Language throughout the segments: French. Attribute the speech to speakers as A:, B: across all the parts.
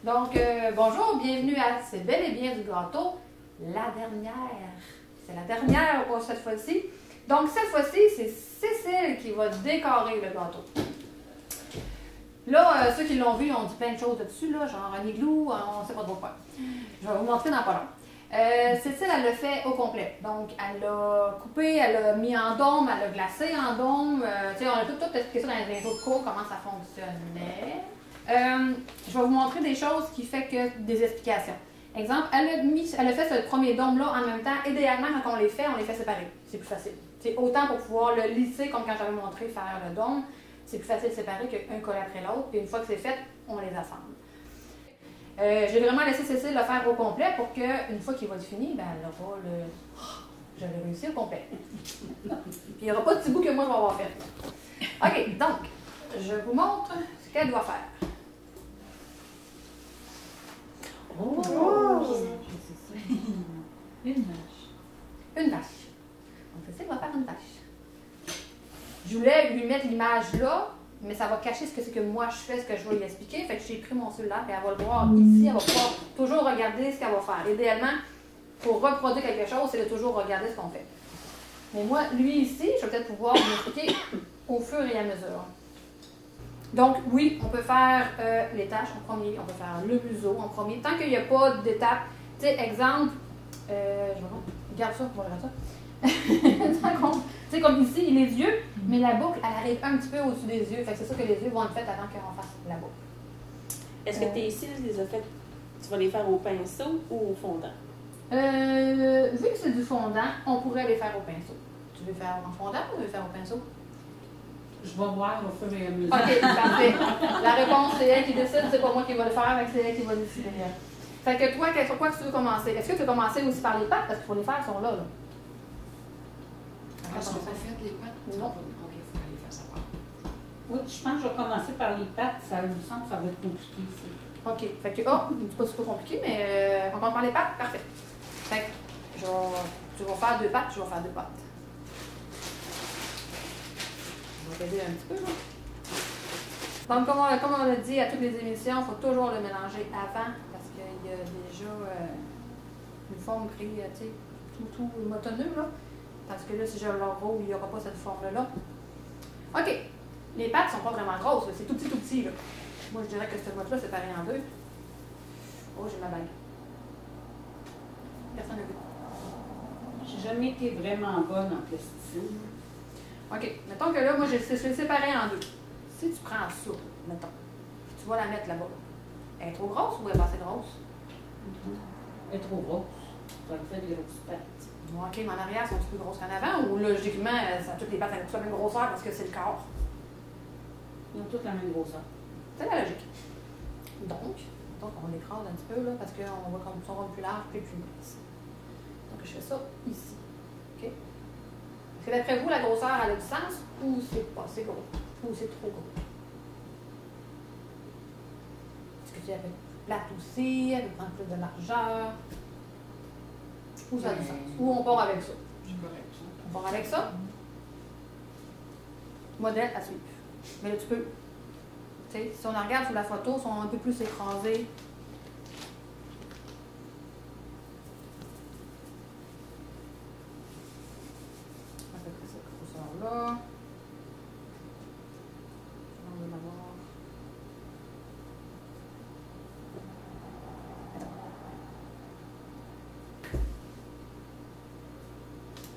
A: Donc, bonjour, bienvenue à C'est bel et bien du gâteau. La dernière. C'est la dernière pour cette fois-ci. Donc, cette fois-ci, c'est Cécile qui va décorer le gâteau. Là, ceux qui l'ont vu, ont dit plein de choses dessus, là, genre un igloo, on ne sait pas trop quoi. Je vais vous montrer dans pas long. Cécile, elle l'a fait au complet. Donc, elle l'a coupé, elle l'a mis en dôme, elle l'a glacé en dôme. Tu sais, on a tout expliqué ça dans les autres cours, comment ça fonctionnait. Je vais vous montrer des choses qui fait que des explications. Exemple, elle a fait ce premier dôme-là en même temps. Idéalement, quand on les fait séparer. C'est plus facile. C'est autant pour pouvoir le lisser, comme quand j'avais montré faire le dôme. C'est plus facile de séparer qu'un coller après l'autre. Puis une fois que c'est fait, on les assemble. J'ai vraiment laissé Cécile le faire au complet pour qu'une fois qu'il va être fini, ben, elle aura le... J'avais réussi au complet. Puis il n'y aura pas de petit bout que moi je vais avoir fait. OK, donc, je vous montre ce qu'elle doit faire.
B: Oh! Une vache.
A: Une vache. Donc, Cécile va faire une vache. Je voulais lui mettre l'image là, mais ça va cacher ce que c'est que moi je fais, ce que je vais lui expliquer. Fait que j'ai pris mon cellulaire et elle va le voir ici. Elle va pouvoir toujours regarder ce qu'elle va faire. Idéalement, pour reproduire quelque chose, c'est de toujours regarder ce qu'on fait. Mais moi, lui ici, je vais peut-être pouvoir lui expliquer au fur et à mesure. Donc, oui, on peut faire les tâches en premier, on peut faire le museau en premier. Tant qu'il n'y a pas d'étape, tu sais, exemple, regarde ça, moi je regarde ça. Tu sais, comme ici, les yeux, mais la boucle, elle arrive un petit peu au-dessus des yeux. Fait que c'est sûr que les yeux vont être faits avant qu'on fasse la boucle.
C: Est-ce que tes cils, les as fait, tu vas les faire au pinceau ou au fondant?
A: Vu que c'est du fondant, on pourrait les faire au pinceau. Tu veux faire en fondant ou tu veux faire au pinceau?
B: Je vais voir au fur et à mesure.
A: OK, parfait. La réponse, c'est elle qui décide, c'est pas moi qui va le faire, mais c'est elle qui va décider. Fait que toi, sur quoi tu veux commencer? Est-ce que tu veux commencer aussi par les pattes? Parce qu'il faut les faire, ils sont là.
D: Elles sont pas faites, les pattes?
A: Non.
D: OK, il faut aller faire ça part.
B: Oui, je pense que je vais commencer par les pattes. Ça me semble que ça va être compliqué ici.
A: OK. Fait que, c'est pas super compliqué, mais on commence par les pattes? Parfait. Fait que, tu vas faire deux pattes, je vais faire deux pattes. On va t'aider un petit peu, là. Donc, comme on a dit à toutes les émissions, il faut toujours le mélanger avant, parce qu'il y a déjà une forme créée, tu sais, tout motonneux, là. Parce que là, si je le roule, il n'y aura pas cette forme-là. OK. Les pattes ne sont pas vraiment grosses, c'est tout petit, là. Moi, je dirais que ce mot-là, c'est pareil en deux. Oh, j'ai ma bague. Personne n'a vu.
B: J'ai jamais été vraiment bonne en plasticine.
A: OK. Mettons que là, moi, je l'ai séparé en deux. Si tu prends ça, mettons, tu vas la mettre là-bas. Elle est trop grosse ou elle est pas assez grosse?
B: Elle est trop grosse. Ça me fait des grosses pattes.
A: OK, mais en arrière, elles sont plus grosses qu'en avant ou logiquement, toutes les pattes ont la même grosseur parce que c'est le corps?
B: Ils ont toutes la même grosseur.
A: C'est la logique. Donc on l'écrase un petit peu là, parce qu'on voit comme ça va plus large puis plus mince. Donc je fais ça ici. OK? Est-ce que d'après vous, la grosseur elle a du sens ou c'est pas assez gros? Ou c'est trop gros? Est-ce que tu avais plate aussi, elle veut prendre plus de largeur? Ou ça a du sens? Ou on part avec ça?
D: C'est correct, ça.
A: On part avec ça? Modèle à suivre. Mais là, tu peux. Tu sais, si on la regarde sur la photo, ils sont un peu plus écrasés. À peu près cette grosseur-là. On va l'avoir.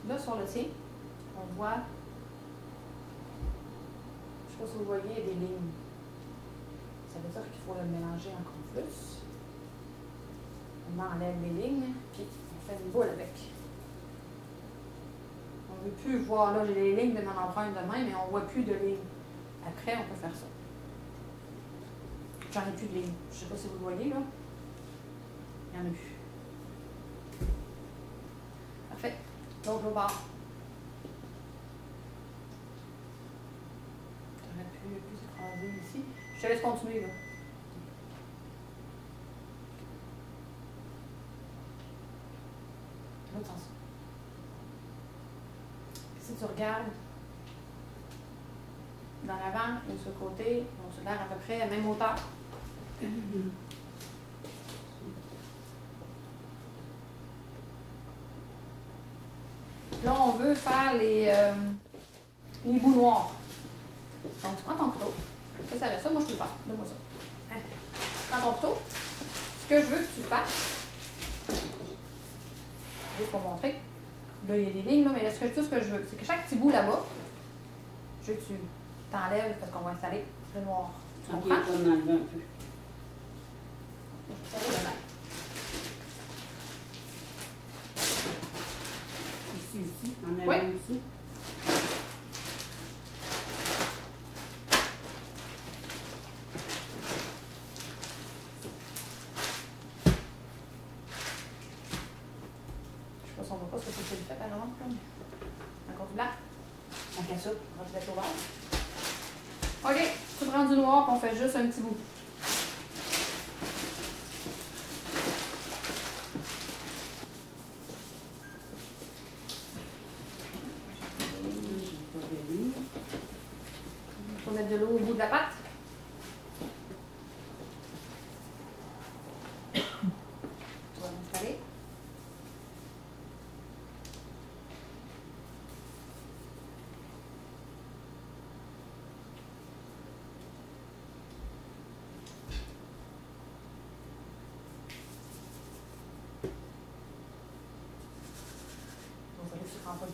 A: Là, sur le tien, on voit, je ne sais pas si vous voyez, il y a des lignes. Ça veut dire qu'il faut le mélanger encore plus. On enlève les lignes, puis on fait une boule avec. On ne veut plus voir, là, j'ai les lignes de mon empreinte de main, mais on ne voit plus de lignes. Après, on peut faire ça. J'en ai plus de lignes. Je ne sais pas si vous le voyez, là. Il n'y en a plus. Parfait. Donc, au bord. Tu aurais pu plus écraser ici. Je te laisse continuer, là. L'autre sens. Si tu regardes dans l'avant et sur le côté, on se l'air à peu près à la même hauteur. faire les bouts noirs. Donc, tu prends ton couteau. Ça reste ça. Moi, je peux le faire. Donne-moi ça. Hein. Prends ton couteau. Ce que je veux que tu fasses, juste pour montrer. Là, il y a des lignes, là, mais là, tout ce que je veux, c'est que chaque petit bout là-bas, je veux que tu t'enlèves parce qu'on va installer le noir. Tu
B: Ok,
A: comprends?
B: on en enlever un peu.
A: Ça va dedans.
B: Ici, en avant
A: Oui.
B: ici.
A: Je sais pas si on voit pas ce que c'est le fait, par exemple. Encore du blanc. Donc, à ça, on va se mettre au vert. OK, tu prends du noir et on fait juste un petit bout. Il faut mettre de l'eau au bout de la pâte. Tu vas l'installer. On va laisser tremper.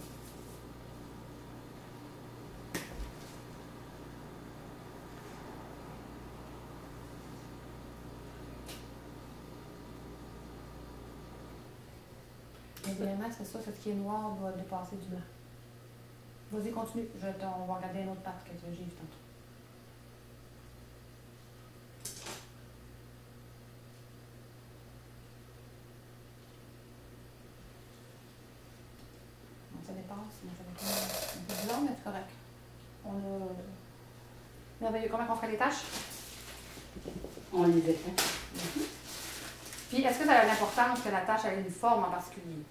A: Évidemment, c'est ça, ce qui est noir doit dépasser du blanc. Vas-y, continue. On va regarder une autre pâte que j'ai vue tantôt. Donc, ça dépasse, mais ça va être un peu blanc, mais c'est correct. On a. Merveilleux. Comment on ferait les tâches?
B: On les éteint.
A: Puis, est-ce que ça a l'importance que la tâche ait une forme en particulier?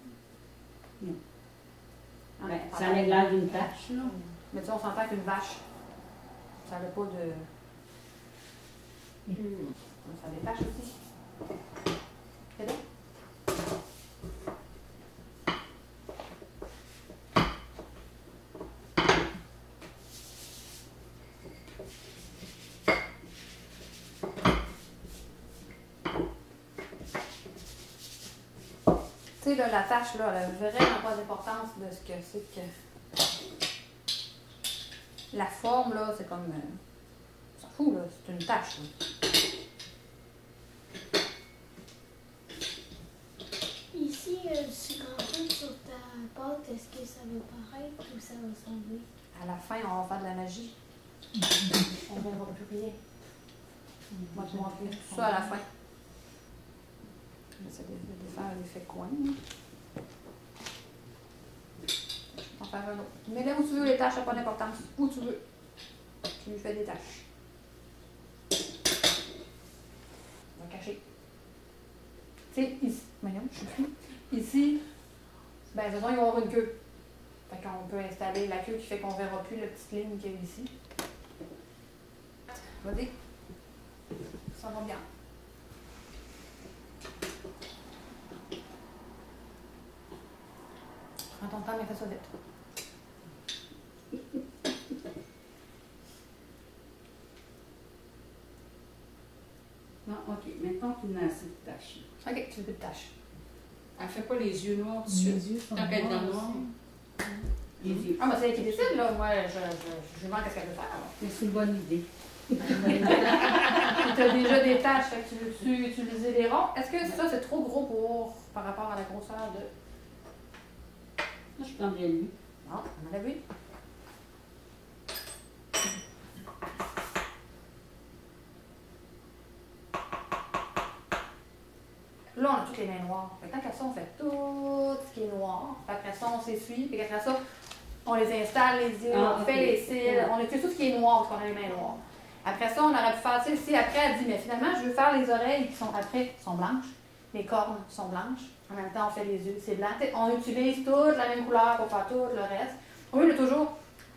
B: Non.
A: Ah,
B: Ben,
A: pardon.
B: ça enlève l'air d'une tache, là.
A: Mais tu sais, on s'entend qu'une vache, ça n'a pas de. Ça détache aussi. C'est bon? Tu sais, là, la tâche, là, elle n'a vraiment pas d'importance de ce que c'est que. La forme, là, c'est comme. On s'en fout, là, c'est une tâche, là.
E: Ici, tu grandes sur ta pâte, est-ce que ça va paraître ou ça va s'enlever?
A: À la fin, on va faire de la magie. On ne verra plus rien. On va te montrer tout ça à la fin. J'essaie de faire l'effet coin. On va faire un autre. Mais là où tu veux les tâches, ça n'a pas d'importance. Où tu veux. Tu lui fais des tâches. On va cacher. Tu sais, ici. Voyons, je suis pris. Ici, ben, faisons, il va y avoir une queue. Fait qu'on peut installer la queue qui fait qu'on ne verra plus la petite ligne qu'il y a ici. Vas-y. Ça va bien. Prends ton temps, mais fais ça vite.
B: Non, ok. Maintenant qu'on a assez de taches.
A: OK, tu veux plus de tâches.
D: Elle fait pas les yeux noirs tout de
B: Les
D: suite.
B: yeux sont
D: Tant qu'elle est dans le
B: noirs
D: noir.
B: Les yeux.
A: Ah, mais c'est elle qui décide, là. Moi, je demande qu'est-ce qu'elle veut faire.
B: Mais c'est une bonne idée.
A: Tu as déjà des tâches, fait que tu veux-tu utiliser les ronds? Est-ce que ça, c'est trop gros par rapport à la grosseur de.
B: Là, je prendrais lui.
A: Non, on en a vu. Là, on a toutes les mains noires. Fait que tant qu'à ça, on fait tout ce qui est noir. Puis après ça, on s'essuie. Puis après ça, on les installe, les yeux,
B: Ah,
A: on
B: ok.
A: fait les cils. On utilise tout ce qui est noir parce qu'on a les mains noires. Après ça, on aurait pu faire, tu sais, si après, elle dit, mais finalement, je veux faire les oreilles qui sont après, sont blanches. Les cornes sont blanches. En même temps, on fait les yeux, c'est blanc. Tu sais, on utilise toute la même couleur pour faire tout le reste. Au lieu de toujours,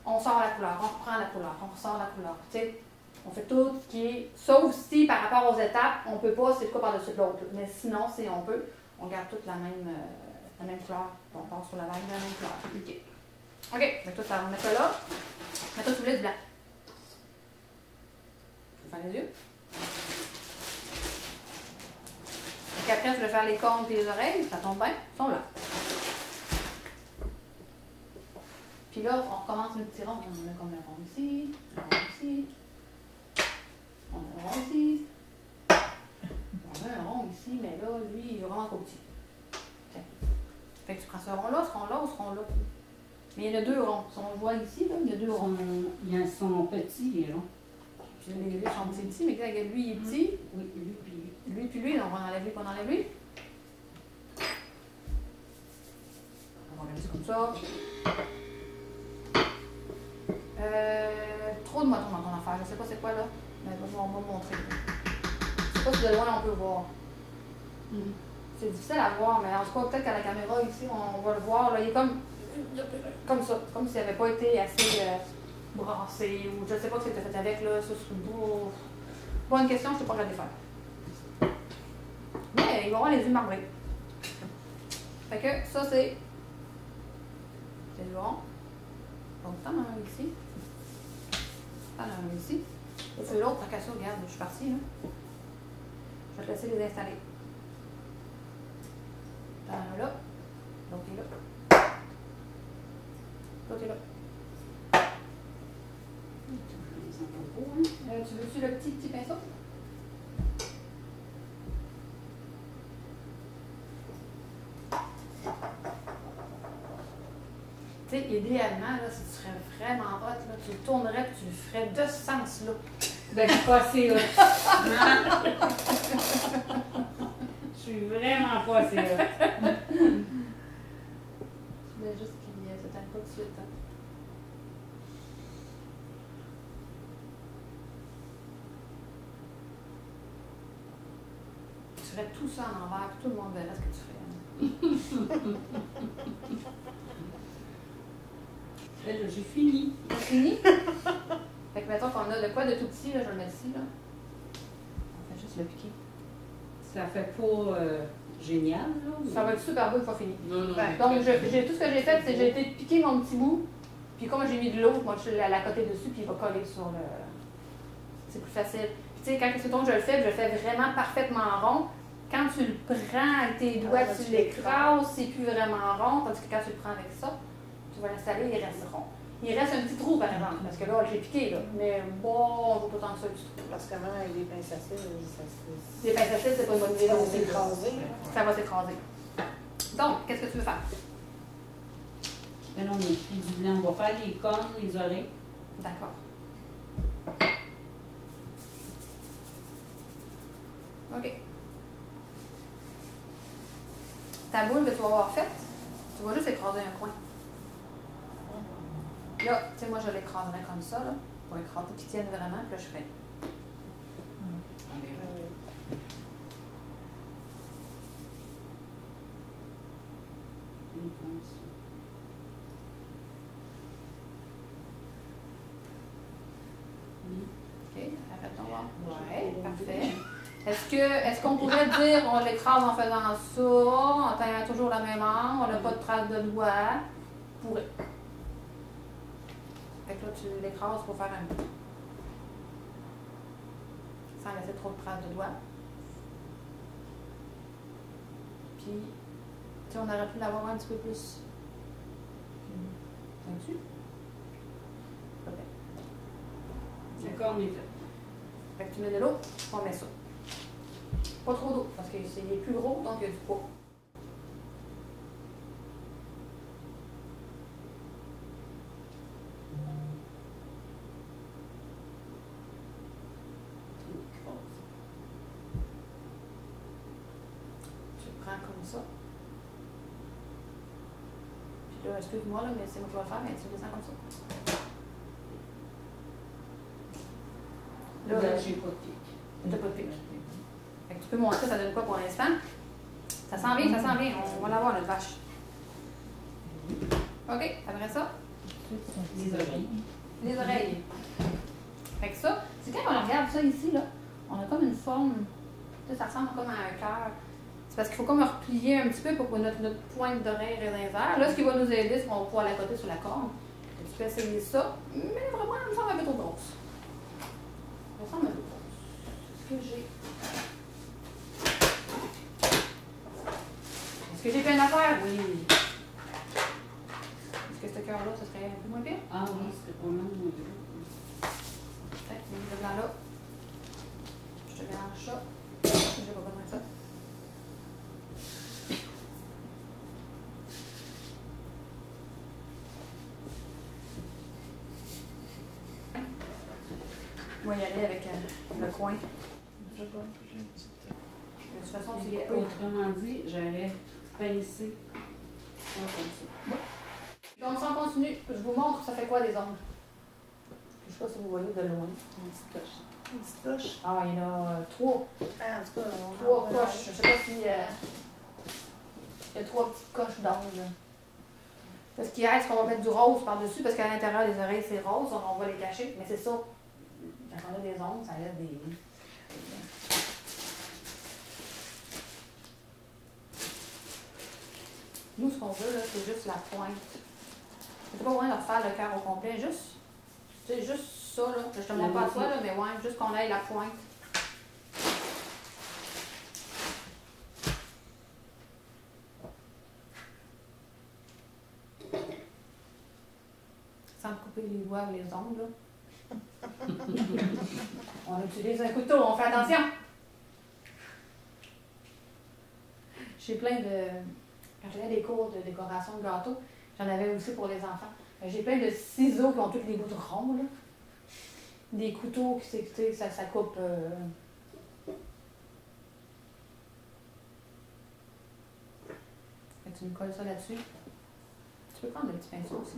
A: on sort la couleur, on reprend la couleur, on ressort la couleur. Tu sais, on fait tout ce qui est. Sauf si par rapport aux étapes, on peut pas, c'est de quoi par-dessus de l'autre. Mais sinon, si on peut, on garde toute la même couleur. On part sur la vague de la même couleur. OK. OK, donc toi, ça, on met ça là. Maintenant, tu voulais du blanc. Tu vas faire les yeux. Et après, tu veux faire les cornes et les oreilles. Ça tombe bien. Ils sont là. Puis là, on recommence le petit rond. On a comme un rond ici, un rond ici. On a un rond ici. On a un rond ici, mais là, lui, il est vraiment trop petit. Tiens. Fait que tu prends ce rond-là, ce rond-là ou ce rond-là. Mais il y en a deux ronds. Si on le voit ici, là, il y a deux ronds.
B: Il y a son petit, les ronds.
A: Puis les deux sont petits, mais regarde, lui, il est petit.
B: Oui, lui, puis lui.
A: Lui, puis lui, donc on enlève lui, puis on enlève lui. On va mettre comme ça. Trop de moutons dans ton affaire. Je sais pas c'est quoi là. Mais on va me montrer. Je sais pas si de loin on peut voir. C'est difficile à voir, mais en tout cas, peut-être qu'à la caméra ici, on va le voir. Là, il est comme ça. Comme s'il n'avait pas été assez brassé ou je sais pas ce que tu as fait avec. Là. Ça, c'est beau. Bonne question, je ne sais pas regarder faire. Mais il va avoir les yeux marbrés. Fait que ça, c'est le rond. Donc, t'en as un ici. T'en as un ici. Et c'est l'autre, tant qu'à ça, regarde, je suis partie. Là. Je vais te laisser les installer. T'en as un là. L'autre est là. L'autre est là. Tu veux-tu le petit pinceau? Tu sais, idéalement, là, si tu serais vraiment hot, là, tu le tournerais et tu le ferais de ce sens-là.
B: Ben, je suis pas assez hot. Je suis vraiment pas assez hot.
A: Je voulais juste qu'il s'éteigne pas tout de suite. Hein. Tu ferais tout ça en envers, puis tout le monde verrait ce que tu fais. Hein.
B: Là, j'ai fini.
A: T'as fini? Fait que mettons qu'on a de quoi de tout petit, là, je vais le mettre ici, là. On fait juste le piquer.
B: Ça fait pas génial, là? Mais...
A: Ça va être super beau une fois fini.
C: Non, non.
A: Donc, tout ce que j'ai fait, c'est que j'ai été piquer mon petit bout, puis comme j'ai mis de l'eau, moi je suis à la côté dessus, puis il va coller sur le... C'est plus facile. Puis tu sais, quand c'est ton je le fais vraiment parfaitement rond. Quand tu le prends avec tes doigts, tu l'écrases, c'est plus vraiment rond, tandis que quand tu le prends avec ça, tu vas l'installer, il reste rond. Il reste un petit trou, par exemple, parce que là, j'ai piqué, là. Mais bon, on ne veut pas tant que ça du trou.
F: Parce que même avec des pinces à cils, ça se
A: Les pinces à cils, c'est pas une bonne idée.
F: ça va
A: non plus.
F: s'écraser.
A: Ça va s'écraser. Donc, qu'est-ce que tu veux faire?
B: Mais non, mais du blanc, on va faire les cornes, les oreilles.
A: D'accord. OK. Ta boule que tu vas avoir faite, tu vas juste écraser un coin. Là, tu sais, moi, je l'écraserais comme ça, là, pour écraser, qu'il tienne vraiment, puis là, je fais. OK, arrête-toi voir. Ouais, parfait. Est-ce qu'on pourrait dire on l'écrase en faisant ça, en taillant toujours la même angle, on n'a pas de trace de doigt? Pourrait. Fait que là, tu l'écrases pour faire un bout. Sans laisser trop de traces de doigts. Puis, tu sais, on aurait pu l'avoir un petit peu plus. T'as-tu?
B: La corne est faite.
A: Fait que tu mets de l'eau, on met ça. Pas trop d'eau, parce que c'est plus gros, donc il y a du poids. Tu le prends comme ça. Puis là, excuse-moi, là, mais c'est moi qui vais le faire, mais tu le descends comme ça.
B: Là, j'ai pas de pique.
A: T'as pas de pique. Fait que tu peux montrer, ça donne quoi pour l'instant? Ça sent bien, ça sent bien. On va l'avoir, notre vache. OK, après ça,
B: Les oreilles.
A: les oreilles. Fait que ça, c'est quand on regarde ça ici, là, on a comme une forme, tu sais, ça ressemble comme à un cœur. parce qu'il faut comme replier un petit peu pour que notre pointe d'oreille reste dans les airs. Là, ce qui va nous aider, c'est qu'on va pouvoir la coter sur la corde. Tu peux essayer ça, mais vraiment, elle me semble un peu trop grosse. Elle me semble un peu grosse. Est-ce que j'ai... Est-ce que j'ai plein d'affaires? Oui. Est-ce que ce cœur-là, ce serait un peu moins pire?
B: Ah oui, c'est pas mal.
A: Peut-être, le blanc là. Je te mélange ça. Je vais pas besoin de ça. On va y aller avec le coin. Je sais pas. De toute façon, tu les
B: Autrement dit, j'aurais pincé ça comme ça.
A: Donc, si on continue, je vous montre ça fait quoi des ongles. Je sais pas si vous voyez de loin.
F: Une petite coche. Une petite coche.
A: Ah, il y en a trois.
F: Ah, en tout cas, on
A: Trois coches. Je sais pas si. Il y a trois petites coches d'ongles. Parce qu'il reste qu'on va mettre du rose par-dessus, parce qu'à l'intérieur des oreilles, c'est rose, on va les cacher. Mais c'est ça. Quand on a des ongles, ça laisse des. Nous, ce qu'on veut, là, c'est juste la pointe. C'est pas besoin de refaire le cœur au complet, juste. C'est juste ça, là. Je te montre pas à toi, là, mais ouais, juste qu'on aille la pointe. Sans couper les doigts ou les ongles, là. On utilise un couteau, on fait attention. J'ai plein de... Quand j'avais des cours de décoration de gâteaux, j'en avais aussi pour les enfants. J'ai plein de ciseaux qui ont tous les bouts ronds, là. Des couteaux qui, tu sais, ça coupe... Tu me colles ça là-dessus. Tu peux prendre le petit pinceau aussi.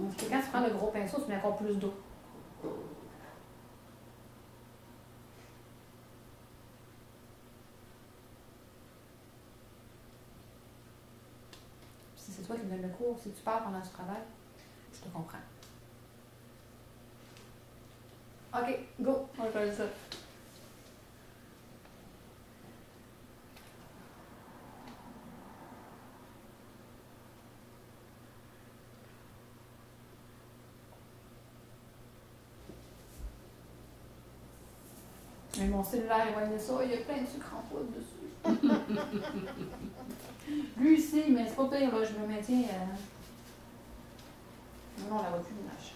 A: Parce que quand tu prends le gros pinceau, tu mets encore plus d'eau. Si c'est toi qui me donnes le cours, si tu pars pendant ce travail, je te comprends. OK, go, on va faire ça. Mais mon cellulaire, éloigne ça, il y a plein de sucre en poudre dessus. Lui ici, mais c'est pas pire, là, je me maintiens. Non, on la voit plus l'image.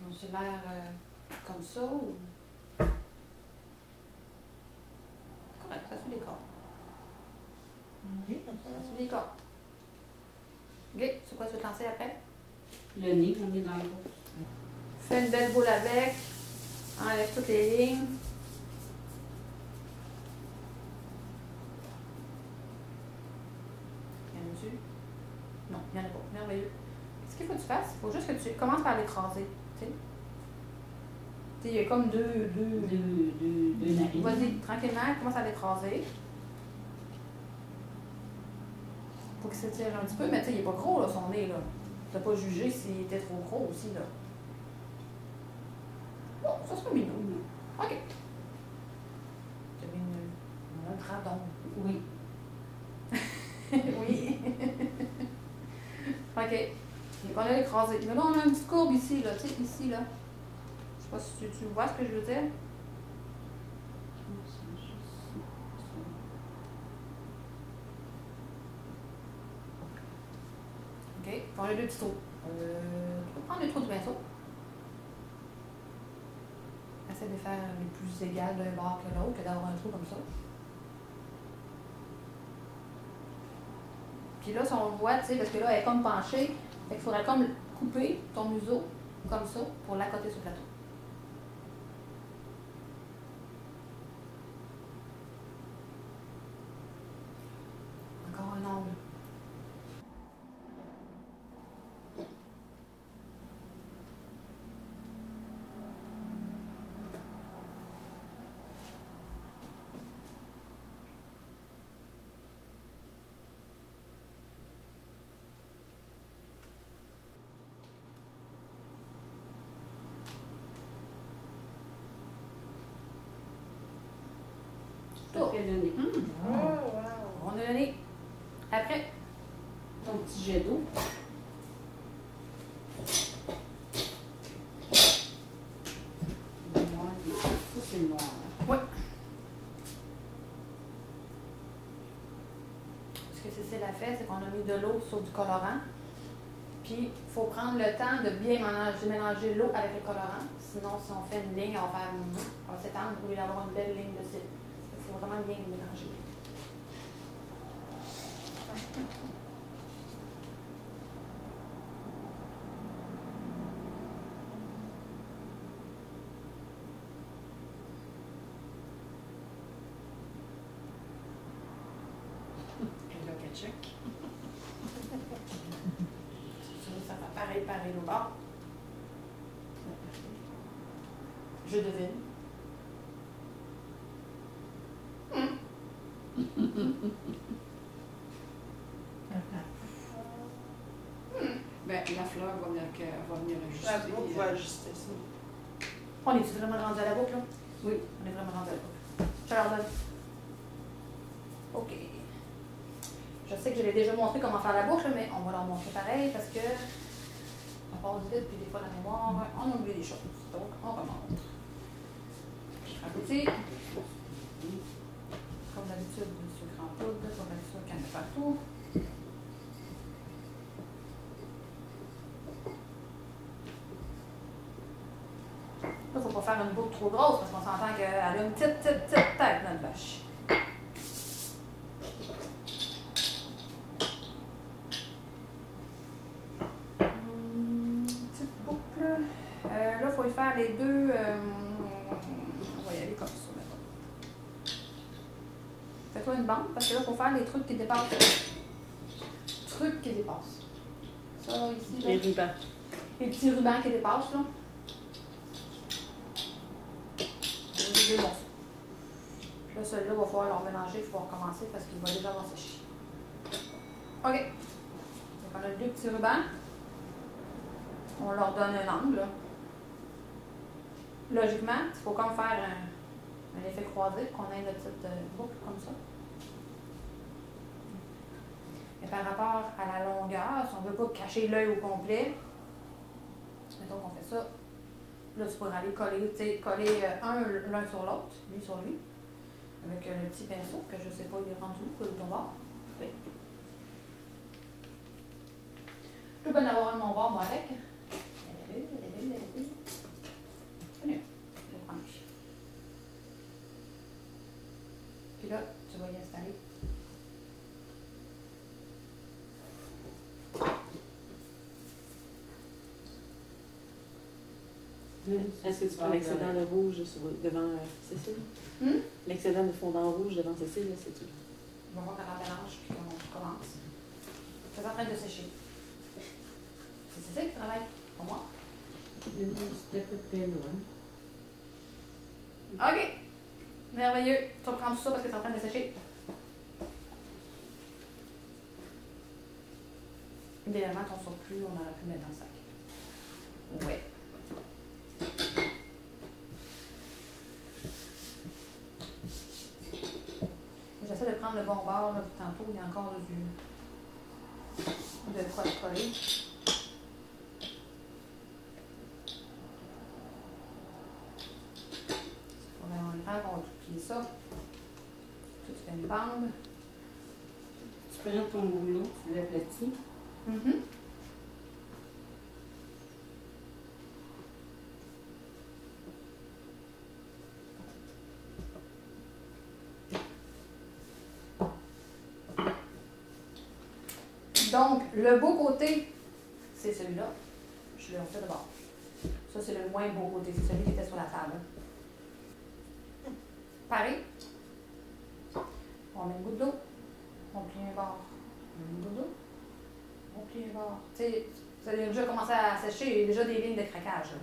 A: Mon cellulaire comme ça ou. Correct, ça suit les corps.
F: Oui,
A: Ça suit les corps. OK, c'est quoi tu veux te lancer après?
B: Le nez, on est dans le haut.
A: Fais une belle boule avec. Enlève toutes les lignes. Y en a-tu? Non, il n'y en a pas. Merveilleux. Ce qu'il faut que tu fasses, il faut juste que tu commences par l'écraser. Tu sais, il y a comme deux narines. Vas-y, tranquillement, commence à l'écraser. Faut qu'il s'étire un petit peu, mais tu sais, il n'est pas gros, là, son nez, là. Tu n'as pas jugé s'il était trop gros aussi, là. Bon, ça serait mignon. OK. Tu as mis un grand don.
B: Oui.
A: Oui. OK. Donc, on a écrasé. Mais là, on a une petite courbe ici, là. Tu sais, ici, là. Je sais pas si tu vois ce que je veux dire. OK. On a deux petits trous. Tu peux prendre le trou du pinceau. Essaie de faire les plus égales d'un bord que l'autre, que d'avoir un trou comme ça. Puis là, si on le voit, tu sais, parce que là, elle est comme penchée, fait qu'il faudrait comme couper ton museau comme ça pour l'accoter sur le plateau. Encore un ongle. Tout.
B: Après le nez.
F: Oh, wow.
A: On a le nez. Après,
B: Ton petit jet d'eau. Le noir, ça c'est le noir.
A: ce que Cécile a fait, c'est qu'on a mis de l'eau sur du colorant. Puis, il faut prendre le temps de bien mélanger l'eau avec le colorant. Sinon, si on fait une ligne, on va s'étendre au lieu d'avoir une belle ligne de cils. Il faut vraiment bien mélanger.
D: Le ketchup.
A: Ça fait pareil au bord. Je devine.
D: Ben, la fleur va venir ajuster.
F: La boucle va ajuster ça.
A: On est-tu vraiment rendu à la boucle, là?
B: Oui.
A: On est vraiment rendu à la boucle. Je leur donne. OK. Je sais que je l'ai déjà montré comment faire la boucle, mais on va leur montrer pareil parce que on passe vite, puis des fois la mémoire, on oublie des choses. Donc, on remonte. Abouti. Comme d'habitude, du sucre en poudre, pour être sûr qu'il y en a partout. Là, il ne faut pas faire une boucle trop grosse parce qu'on s'entend qu'elle a une petite tête, notre vache. Petite boucle. Là, il faut y faire les deux. On va y aller comme ça maintenant. Fais-toi une bande parce que là, il faut faire les trucs qui dépassent. Trucs qui dépassent. Ça, ici, là.
C: Les rubans.
A: Les petits rubans qui dépassent, là. Les deux morceaux. Puis là, celui-là, il va falloir leur mélanger, il faut recommencer parce qu'il va déjà avoir séché. OK. Donc, on a deux petits rubans. On leur donne un angle, là. Logiquement, il faut comme faire un effet croisé pour qu'on ait une petite boucle comme ça. Et par rapport à la longueur, si on ne veut pas cacher l'œil au complet, mettons qu'on fait ça, là tu pourrais aller coller l'un sur l'autre, lui sur lui, avec le petit pinceau que je ne sais pas, il est rendu où, de ton bord. Oui. Je peux bien avoir un de mon bord, moi, avec. Puis là, tu vas y installer.
C: Est-ce que tu prends l'excédent de rouge devant Cécile? L'excédent de fondant rouge devant Cécile, là, c'est tout.
A: On va voir quand on mélange puis qu'on commence. C'est en train de sécher. C'est ça qui travaille pour moi.
B: C'était à peu près loin.
A: OK. Merveilleux. Tu vas prendre tout ça parce que c'est en train de sécher. Idéalement, ton surplus, on aurait pu le mettre dans le sac. Ouais. J'essaie de prendre le bon bord, là, tantôt, il y a encore de quoi de coller. On va duplier ça. Tu fais une bande.
B: Tu prends ton rouleau, tu l'aplatis.
A: Donc, le beau côté, c'est celui-là. Je le refais de bord. Ça, c'est le moins beau côté. C'est celui qui était sur la table. Pareil. On met une goutte d'eau. On plie un bord. Une goutte d'eau. On plie un bord. Tu sais, ça a déjà commencé à sécher. Il y a déjà des lignes de craquage. Là.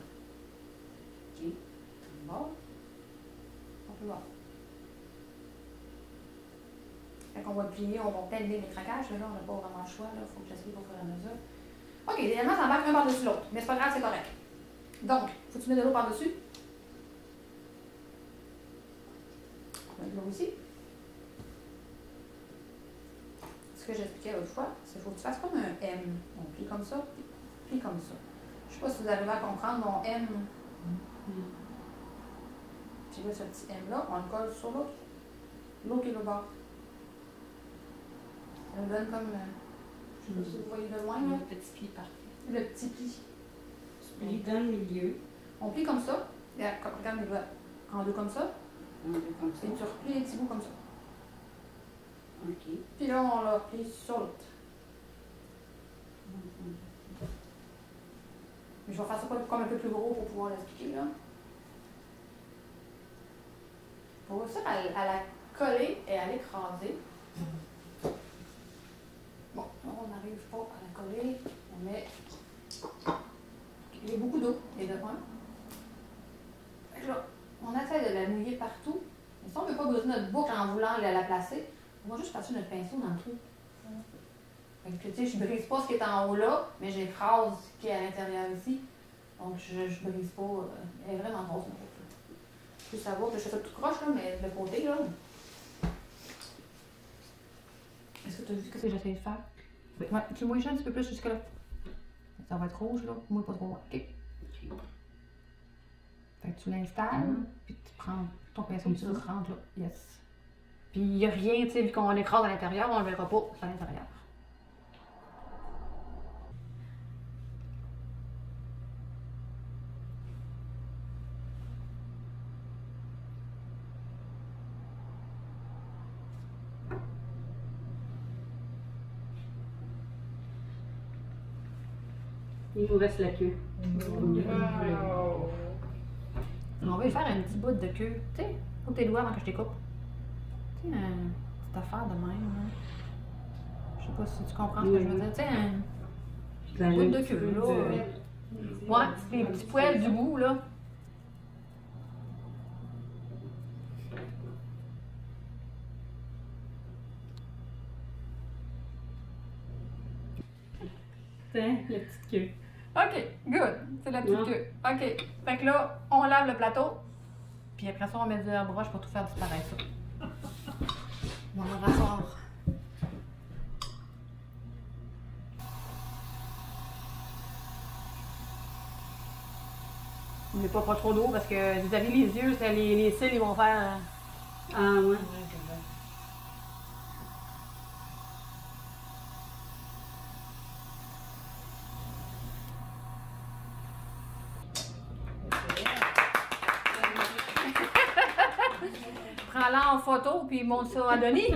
A: OK. Un bord. On peut voir. Quand on va plier, on va plein de lignes de craquage. Là, on n'a pas vraiment le choix. Il faut que j'essaye pour faire la mesure. OK, idéalement, ça embarque un par-dessus l'autre. Mais c'est pas grave, c'est correct. Donc, faut que tu mettes de l'eau par-dessus. On va mettre de l'eau ici. que j'expliquais l'autre fois, c'est qu'il faut que tu fasses comme un M. On plie comme ça, puis comme ça. Je sais pas si vous arrivez à comprendre mon M. Puis là, ce petit M-là, on le colle sur l'autre. L'autre qui est le bord. Ça nous donne comme. Je sais pas si vous voyez de loin, là.
B: Le petit pli parfait.
A: Le petit pli.
B: Tu plies dans le milieu.
A: On plie comme ça. Et regarde les doigts. En deux comme ça.
B: On fait comme ça.
A: Et tu replies les petits bouts comme ça.
B: OK.
A: Puis là, on le replie sur l'autre. Mais je vais faire ça comme un peu plus gros pour pouvoir l'expliquer, là. Pour réussir à la coller et à l'écraser. Bon, là, on n'arrive pas à la coller. On met. Il y a beaucoup d'eau, les deux points. Fait que là, on essaie de la mouiller partout. Mais si on ne veut pas briser notre boucle en voulant la placer, on va juste passer notre pinceau dans le trou. Fait que, tu sais, je ne brise pas ce qui est en haut là, mais j'écrase ce qui est à l'intérieur ici. Donc, je ne brise pas. Elle est vraiment grosse, ma boucle. Je peux savoir que je fais ça tout croche, là, mais de côté, là. Est-ce que tu as vu ce que j'essaie de faire? Oui. Ouais, tu mouilles un petit peu plus jusque-là. Ça va être rouge, là. Mouille pas trop. OK. Fait que tu l'installes, puis tu prends ton pinceau, tu le rentres là. Yes. Puis il n'y a rien, tu sais, vu qu'on écrase à l'intérieur, on ne le verra pas à l'intérieur.
B: Il nous reste la queue.
F: Wow.
A: On va lui faire un petit bout de queue. Tu sais, coupe tes doigts avant que je les coupe. Tu sais, une petite affaire de même. Hein. Je sais pas si tu comprends ce que je veux dire. Tu sais, un bout de queue, là. Ouais, c'est les petits poils du bout, là.
B: Tiens, la petite queue.
A: OK, good. C'est la petite queue. OK. Fait que là, on lave le plateau. Puis après ça, on met du airbrush pour tout faire disparaître ça. On va rasseoir. On met pas trop d'eau parce que vous avez les yeux, les cils, ils vont faire.
B: Ah ouais.
A: Prends-la en photo puis montre ça à Denis.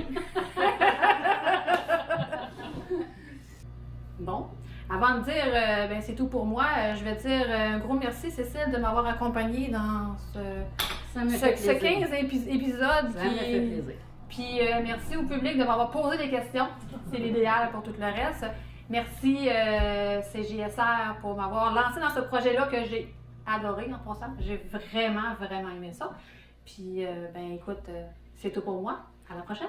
A: Bon, avant de dire ben, c'est tout pour moi, je vais dire un gros merci Cécile de m'avoir accompagnée dans ce 15 épisodes.
B: Ça me fait plaisir.
A: Puis merci au public de m'avoir posé des questions. C'est l'idéal pour tout le reste. Merci CJSR pour m'avoir lancé dans ce projet-là que j'ai adoré en passant. J'ai vraiment, vraiment aimé ça. Puis, ben écoute, c'est tout pour moi. À la prochaine!